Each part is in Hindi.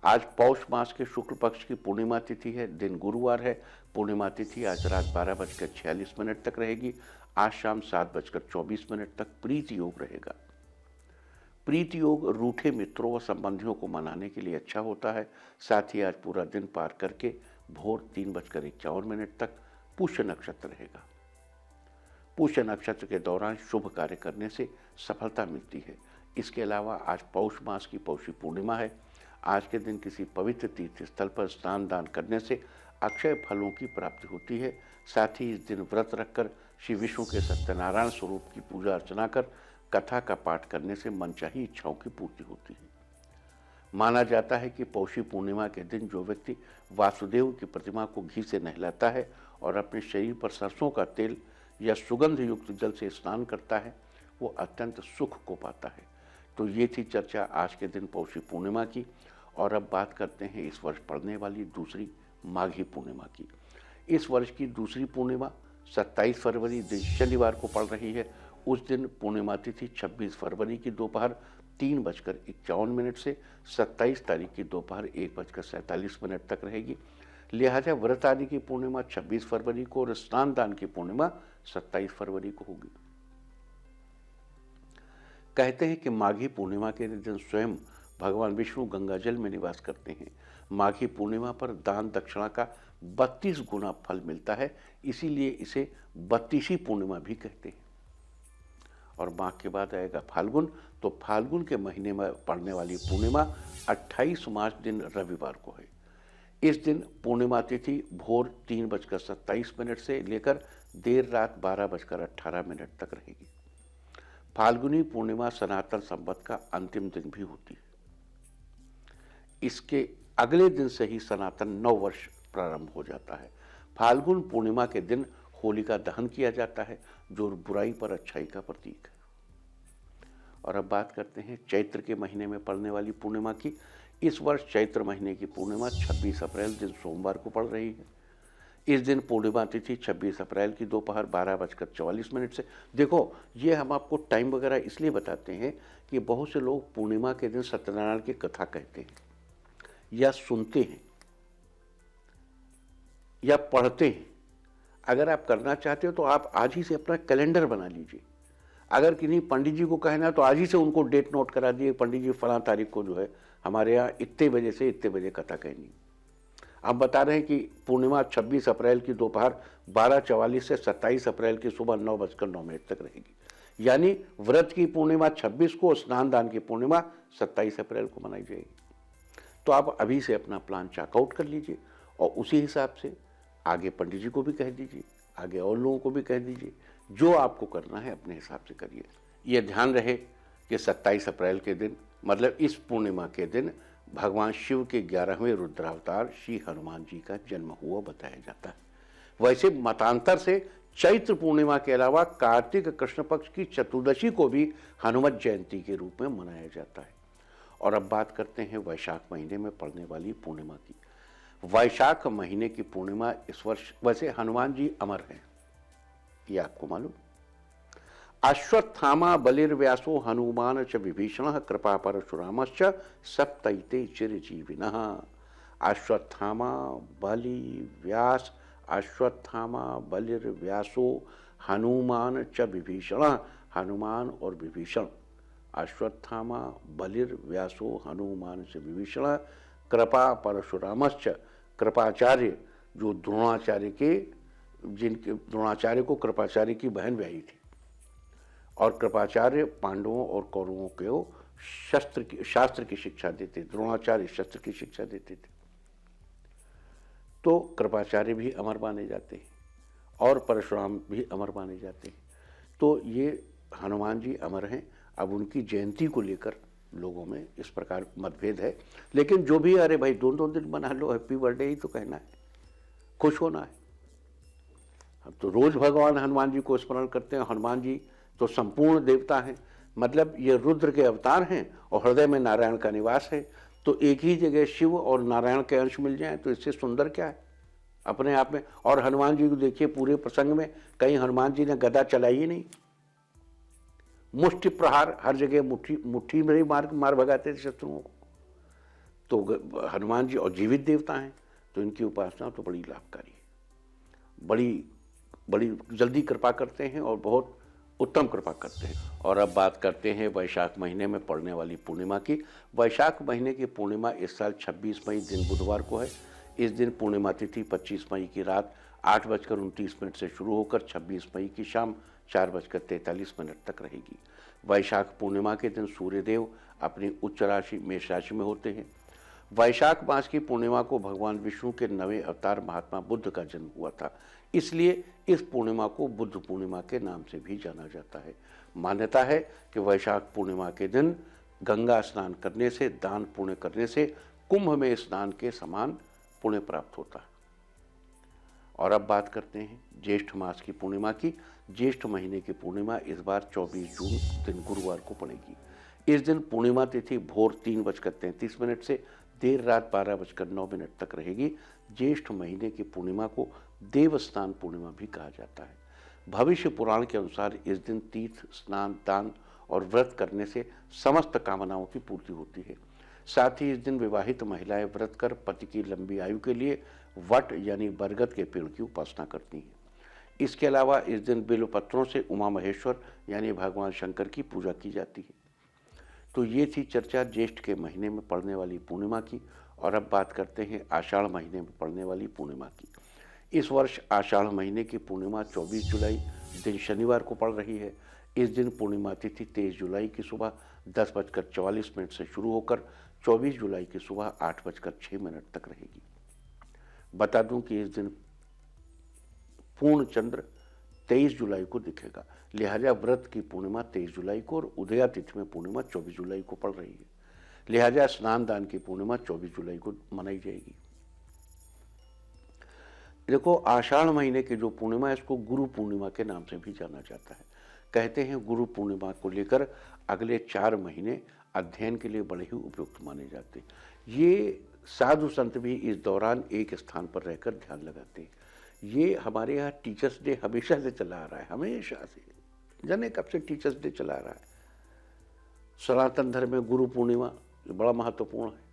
आज पौष मास के शुक्ल पक्ष की पूर्णिमा तिथि है। दिन गुरुवार है। पूर्णिमा तिथि आज रात 12:46 तक रहेगी। आज शाम 7:24 तक प्रीति योग रहेगा। प्रीति योग रूठे मित्रों व संबंधियों को मनाने के लिए अच्छा होता है। साथ ही आज पूरा दिन पार करके भोर 3:51 तक पुष्य नक्षत्र रहेगा। पुष्य नक्षत्र के दौरान शुभ कार्य करने से सफलता मिलती है। इसके अलावा आज पौष मास की पौषी पूर्णिमा है। आज के दिन किसी पवित्र तीर्थ स्थल पर स्नान दान करने से अक्षय फलों की प्राप्ति होती है। साथ ही इस दिन व्रत रखकर श्री विष्णु के सत्यनारायण स्वरूप की पूजा अर्चना कर कथा का पाठ करने से मनचाही इच्छाओं की पूर्ति होती है। माना जाता है कि पौषी पूर्णिमा के दिन जो व्यक्ति वासुदेव की प्रतिमा को घी से नहलाता है और अपने शरीर पर सरसों का तेल या सुगंध युक्त जल से स्नान करता है वो अत्यंत सुख को पाता है। तो ये थी चर्चा आज के दिन पौषी पूर्णिमा की। और अब बात करते हैं इस वर्ष पड़ने वाली दूसरी माघी पूर्णिमा की। इस वर्ष की दूसरी पूर्णिमा 27 फरवरी दिन शनिवार को पड़ रही है। उस दिन पूर्णिमा तिथि 26 फरवरी की दोपहर 3:51 से 27 तारीख की दोपहर 1:47 तक रहेगी। लिहाजा व्रत आदि की पूर्णिमा 26 फरवरी को और स्नान दान की पूर्णिमा 27 फरवरी को होगी। कहते हैं कि माघी पूर्णिमा के दिन स्वयं भगवान विष्णु गंगाजल में निवास करते हैं। माघी पूर्णिमा पर दान दक्षिणा का 32 गुना फल मिलता है, इसीलिए इसे 32वीं पूर्णिमा भी कहते हैं। और माघ के बाद आएगा फाल्गुन। तो फाल्गुन के महीने में पड़ने वाली पूर्णिमा 28 मार्च दिन रविवार को है। इस दिन पूर्णिमा तिथि भोर 3:27 से लेकर देर रात 12:18 तक रहेगी। फाल्गुनी पूर्णिमा सनातन संवत का अंतिम दिन भी होती है। इसके अगले दिन से ही सनातन नववर्ष प्रारंभ हो जाता है। फाल्गुन पूर्णिमा के दिन होलिका दहन किया जाता है, जो बुराई पर अच्छाई का प्रतीक है। और अब बात करते हैं चैत्र के महीने में पड़ने वाली पूर्णिमा की। इस वर्ष चैत्र महीने की पूर्णिमा 26 अप्रैल दिन सोमवार को पड़ रही है। इस दिन पूर्णिमा तिथि 26 अप्रैल की दोपहर 12:44 से। देखो, ये हम आपको टाइम वगैरह इसलिए बताते हैं कि बहुत से लोग पूर्णिमा के दिन सत्यनारायण की कथा कहते हैं या सुनते हैं या पढ़ते हैं। अगर आप करना चाहते हो तो आप आज ही से अपना कैलेंडर बना लीजिए। अगर किन्हीं पंडित जी को कहना तो आज ही से उनको डेट नोट करा दिए, पंडित जी फलां तारीख को जो है हमारे यहाँ इतने बजे से इतने बजे कथा कहनी। हम बता रहे हैं कि पूर्णिमा 26 अप्रैल की दोपहर 12:44 से 27 अप्रैल की सुबह 9:09 तक रहेगी। यानी व्रत की पूर्णिमा 26 को, स्नान दान की पूर्णिमा 27 अप्रैल को मनाई जाएगी। तो आप अभी से अपना प्लान चेकआउट कर लीजिए और उसी हिसाब से आगे पंडित जी को भी कह दीजिए, आगे और लोगों को भी कह दीजिए। जो आपको करना है अपने हिसाब से करिए। यह ध्यान रहे कि 27 अप्रैल के दिन मतलब इस पूर्णिमा के दिन भगवान शिव के 11वें रुद्रावतार श्री हनुमान जी का जन्म हुआ बताया जाता है। वैसे मतांतर से चैत्र पूर्णिमा के अलावा कार्तिक कृष्ण पक्ष की चतुर्दशी को भी हनुमत जयंती के रूप में मनाया जाता है। और अब बात करते हैं वैशाख महीने में पड़ने वाली पूर्णिमा की। वैशाख महीने की पूर्णिमा इस वर्ष, वैसे हनुमान जी अमर हैं, ये आपको मालूम। अश्वत्थामा बलिर्व्यासो हनुमान च विभीषण कृपा परशुरामश्च सप्तैते चिरजीविनः। अश्वत्थामा बलि व्यास, अश्वत्थामा बलिर्व्यासो हनुमान च विभीषण, हनुमान और विभीषण। अश्वत्थामा बलिर्व्यासो हनुमान च विभीषण कृपा परशुरामश्च, कृपाचार्य जो द्रोणाचार्य के, जिनके द्रोणाचार्य को कृपाचार्य की बहन ब्याही थी, और कृपाचार्य पांडवों और कौरवों को शास्त्र की शिक्षा देते, द्रोणाचार्य शस्त्र की शिक्षा देते थे। तो कृपाचार्य भी अमर माने जाते हैं और परशुराम भी अमर माने जाते हैं। तो ये हनुमान जी अमर हैं। अब उनकी जयंती को लेकर लोगों में इस प्रकार मतभेद है, लेकिन जो भी, अरे भाई 2-2 दिन मना लो, हैप्पी बर्थडे ही तो कहना है, खुश होना है। अब तो रोज भगवान हनुमान जी को स्मरण करते हैं। हनुमान जी तो संपूर्ण देवता हैं, मतलब ये रुद्र के अवतार हैं और हृदय में नारायण का निवास है। तो एक ही जगह शिव और नारायण के अंश मिल जाएं तो इससे सुंदर क्या है अपने आप में। और हनुमान जी को देखिए, पूरे प्रसंग में कहीं हनुमान जी ने गदा चलाई ही नहीं, मुष्टि प्रहार हर जगह, मुट्ठी में ही मार भगाते थे शत्रुओं को। तो हनुमान जी और जीवित देवता हैं, तो इनकी उपासना तो बड़ी लाभकारी है, बड़ी बड़ी जल्दी कृपा करते हैं और बहुत उत्तम कृपा करते हैं। और अब बात करते हैं वैशाख महीने में पड़ने वाली पूर्णिमा की। वैशाख महीने की पूर्णिमा इस साल 26 मई दिन बुधवार को है। इस दिन पूर्णिमा तिथि 25 मई की रात 8:29 से शुरू होकर 26 मई की शाम 4:43 तक रहेगी। वैशाख पूर्णिमा के दिन सूर्यदेव अपनी उच्च राशि मेष राशि में होते हैं। वैशाख मास की पूर्णिमा को भगवान विष्णु के नवे अवतार महात्मा बुद्ध का जन्म हुआ था, इसलिए इस पूर्णिमा को बुद्ध पूर्णिमा के नाम से भी जाना जाता है। मान्यता है कि वैशाख पूर्णिमा के दिन गंगा स्नान करने से, दान पुण्य करने से कुंभ में स्नान के समान पुण्य प्राप्त होता है। और अब बात करते हैं ज्येष्ठ मास की पूर्णिमा की। ज्येष्ठ महीने की पूर्णिमा इस बार 24 जून दिन गुरुवार को पड़ेगी। इस दिन पूर्णिमा तिथि भोर 3:33 से देर रात 12:09 तक रहेगी। ज्येष्ठ महीने की पूर्णिमा को देवस्नान पूर्णिमा भी कहा जाता है। भविष्य पुराण के अनुसार इस दिन तीर्थ स्नान, दान और व्रत करने से समस्त कामनाओं की पूर्ति होती है। साथ ही इस दिन विवाहित महिलाएं व्रत कर पति की लंबी आयु के लिए वट यानी बरगद के पेड़ की उपासना करती हैं। इसके अलावा इस दिन बिल्व पत्रों से उमा महेश्वर यानी भगवान शंकर की पूजा की जाती है। तो ये थी चर्चा ज्येष्ठ के महीने में पड़ने वाली पूर्णिमा की। और अब बात करते हैं आषाढ़ महीने में पड़ने वाली पूर्णिमा की। इस वर्ष आषाढ़ महीने की पूर्णिमा 24 जुलाई दिन शनिवार को पड़ रही है। इस दिन पूर्णिमा तिथि 23 जुलाई की सुबह 10:44 से शुरू होकर 24 जुलाई की सुबह 8:06 तक रहेगी। बता दूं कि इस दिन पूर्ण चंद्र 23 जुलाई को दिखेगा, लिहाजा व्रत की पूर्णिमा 23 जुलाई को और उदया तिथि में पूर्णिमा 24 जुलाई को पड़ रही है, लिहाजा स्नान दान की पूर्णिमा 24 जुलाई को मनाई जाएगी। देखो, आषाढ़ महीने की जो पूर्णिमा है इसको गुरु पूर्णिमा के नाम से भी जाना जाता है। कहते हैं गुरु पूर्णिमा को लेकर अगले 4 महीने अध्ययन के लिए बड़े ही उपयुक्त माने जाते हैं। ये साधु संत भी इस दौरान एक स्थान पर रहकर ध्यान लगाते हैं। ये हमारे यहाँ टीचर्स डे हमेशा से चला आ रहा है, हमेशा से, जाने कब से टीचर्स डे चला आ रहा है। सनातन धर्म में गुरु पूर्णिमा बड़ा महत्वपूर्ण है।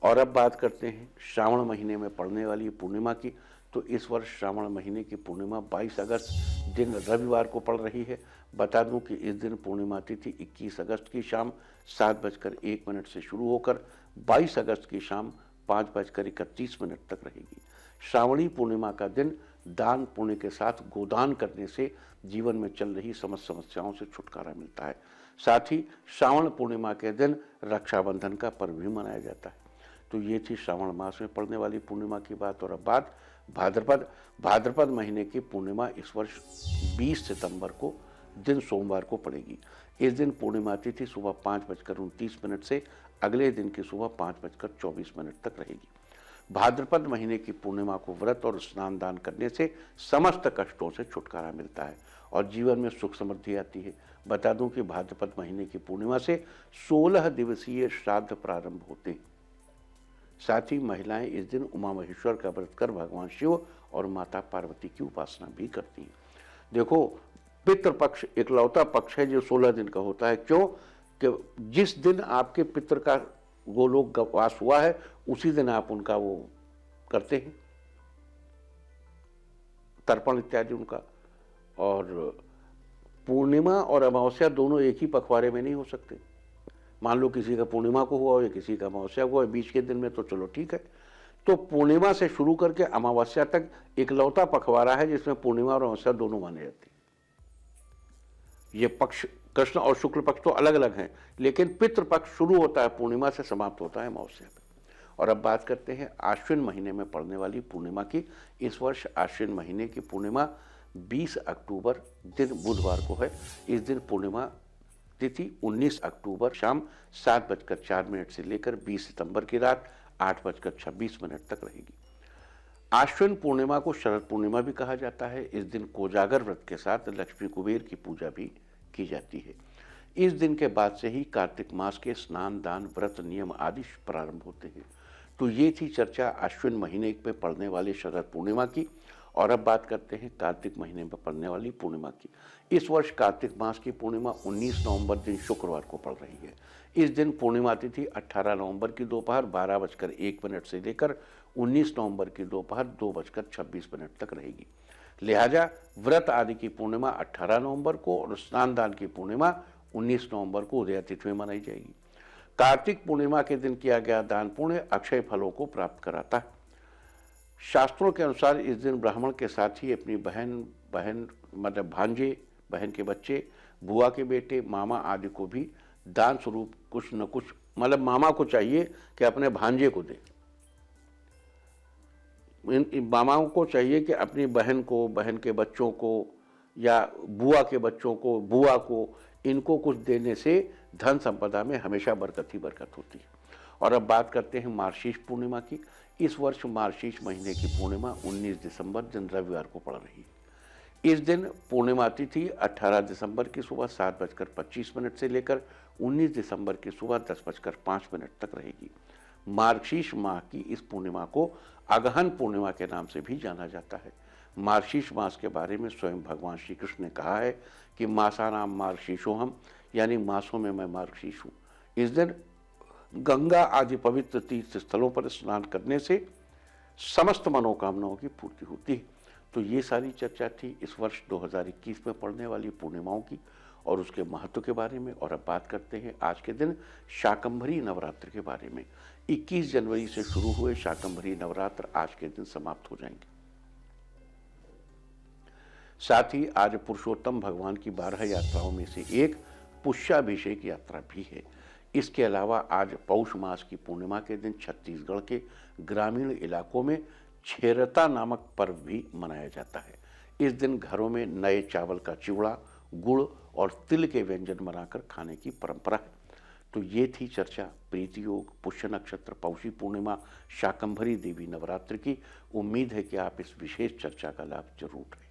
और अब बात करते हैं श्रावण महीने में पड़ने वाली पूर्णिमा की। तो इस वर्ष श्रावण महीने की पूर्णिमा 22 अगस्त दिन रविवार को पड़ रही है। बता दूं कि इस दिन पूर्णिमा तिथि 21 अगस्त की शाम 7:01 से शुरू होकर 22 अगस्त की शाम 5:31 तक रहेगी। श्रावणी पूर्णिमा का दिन दान पुण्य के साथ गोदान करने से जीवन में चल रही समस्त समस्याओं से छुटकारा मिलता है। साथ ही श्रावण पूर्णिमा के दिन रक्षाबंधन का पर्व भी मनाया जाता है। तो ये थी श्रावण मास में पड़ने वाली पूर्णिमा की बात। और अब बात भाद्रपद महीने की पूर्णिमा इस वर्ष 20 सितंबर को दिन सोमवार को पड़ेगी। इस दिन पूर्णिमा तिथि सुबह 5:29 से अगले दिन की सुबह 5:24 तक रहेगी। भाद्रपद महीने की पूर्णिमा को व्रत और स्नान दान करने से समस्त कष्टों से छुटकारा मिलता है और जीवन में सुख समृद्धि आती है। बता दूं कि भाद्रपद महीने की पूर्णिमा से 16 दिवसीय श्राद्ध प्रारंभ होते हैं। साथ ही महिलाएं इस दिन उमा महेश्वर का व्रत कर भगवान शिव और माता पार्वती की उपासना भी करती हैं। देखो, पितृपक्ष इकलौता पक्ष है जो 16 दिन का होता है। क्यों? कि जिस दिन आपके पितृ का वो लोग वास हुआ है उसी दिन आप उनका वो करते हैं, तर्पण इत्यादि उनका। और पूर्णिमा और अमावस्या दोनों एक ही पखवाड़े में नहीं हो सकते। मान लो किसी का पूर्णिमा को हुआ या किसी का अमावस्या हुआ, बीच के दिन में तो चलो ठीक है। तो पूर्णिमा से शुरू करके अमावस्या तक इकलौता पखवाड़ा है जिसमें पूर्णिमा और अमावस्या दोनों माने जाते हैं। ये पक्ष कृष्ण और शुक्ल पक्ष तो अलग अलग हैं, लेकिन पितृपक्ष शुरू होता है पूर्णिमा से, समाप्त होता है अमावस्या पे। और अब बात करते हैं आश्विन महीने में पड़ने वाली पूर्णिमा की। इस वर्ष आश्विन महीने की पूर्णिमा 20 अक्टूबर दिन बुधवार को है। इस दिन पूर्णिमा तिथि 19 अक्टूबर शाम 7:04 से लेकर 20 सितंबर की रात 8:26 तक रहेगी। आश्विन पूर्णिमा को शरद पूर्णिमा भी कहा जाता है। इस दिन कोजागर व्रत के साथ लक्ष्मी कुबेर की पूजा भी की जाती है। इस दिन के बाद से ही कार्तिक मास के स्नान दान व्रत नियम आदि प्रारंभ होते हैं। तो ये थी चर्चा आश्विन महीने में पड़ने वाली शरद पूर्णिमा की। और अब बात करते हैं कार्तिक महीने में पड़ने वाली पूर्णिमा की। इस वर्ष कार्तिक मास की पूर्णिमा 19 नवंबर दिन शुक्रवार को पड़ रही है। इस दिन पूर्णिमा तिथि 18 नवंबर की दोपहर 12:01 से लेकर 19 नवंबर की दोपहर 2:26 तक रहेगी। लिहाजा व्रत आदि की पूर्णिमा 18 नवंबर को और स्नान दान की पूर्णिमा 19 नवंबर को उदया तिथि में मनाई जाएगी। कार्तिक पूर्णिमा के दिन किया गया दान पुण्य अक्षय फलों को प्राप्त कराता है। शास्त्रों के अनुसार इस दिन ब्राह्मण के साथ ही अपनी बहन मतलब भांजे, बहन के बच्चे, बुआ के बेटे, मामा आदि को भी दान स्वरूप कुछ न कुछ, मतलब मामा को चाहिए कि अपने भांजे को दे, इन मामाओं को चाहिए कि अपनी बहन को, बहन के बच्चों को या बुआ के बच्चों को, बुआ को, इनको कुछ देने से धन संपदा में हमेशा बरकत ही बरकत होती है। और अब बात करते हैं मार्गशीर्ष पूर्णिमा की। इस वर्ष मार्गशीर्ष महीने की पूर्णिमा 19 दिसंबर दिन रविवार को पड़ रही है। इस दिन पूर्णिमा तिथि 18 दिसंबर की सुबह 7:25 से लेकर 19 दिसंबर की सुबह 10:05 तक रहेगी। मार्गशीर्ष माह की इस पूर्णिमा को अगहन पूर्णिमा के नाम से भी जाना जाता है। मार्गशीर्ष मास के बारे में स्वयं भगवान श्री कृष्ण ने कहा है कि मासानाम मार्गशीर्षोहम, यानी मासों में मैं मार्गशीर्ष हूँ। इस दिन गंगा आदि पवित्र तीर्थ स्थलों पर स्नान करने से समस्त मनोकामनाओं की पूर्ति होती है। तो ये सारी चर्चा थी इस वर्ष 2021 में पड़ने वाली पूर्णिमाओं की और उसके महत्व के बारे में। और अब बात करते हैं आज के दिन शाकंभरी नवरात्र के बारे में। 21 जनवरी से शुरू हुए शाकंभरी नवरात्र आज के दिन समाप्त हो जाएंगे। साथ ही आज पुरुषोत्तम भगवान की 12 यात्राओं में से एक पुष्याभिषेक यात्रा भी है। इसके अलावा आज पौष मास की पूर्णिमा के दिन छत्तीसगढ़ के ग्रामीण इलाकों में छेरता नामक पर्व भी मनाया जाता है। इस दिन घरों में नए चावल का चिवड़ा, गुड़ और तिल के व्यंजन बनाकर खाने की परंपरा है। तो ये थी चर्चा प्रीति योग, पुष्य नक्षत्र, पौषी पूर्णिमा, शाकंभरी देवी नवरात्र की। उम्मीद है कि आप इस विशेष चर्चा का लाभ जरूर उठाएं।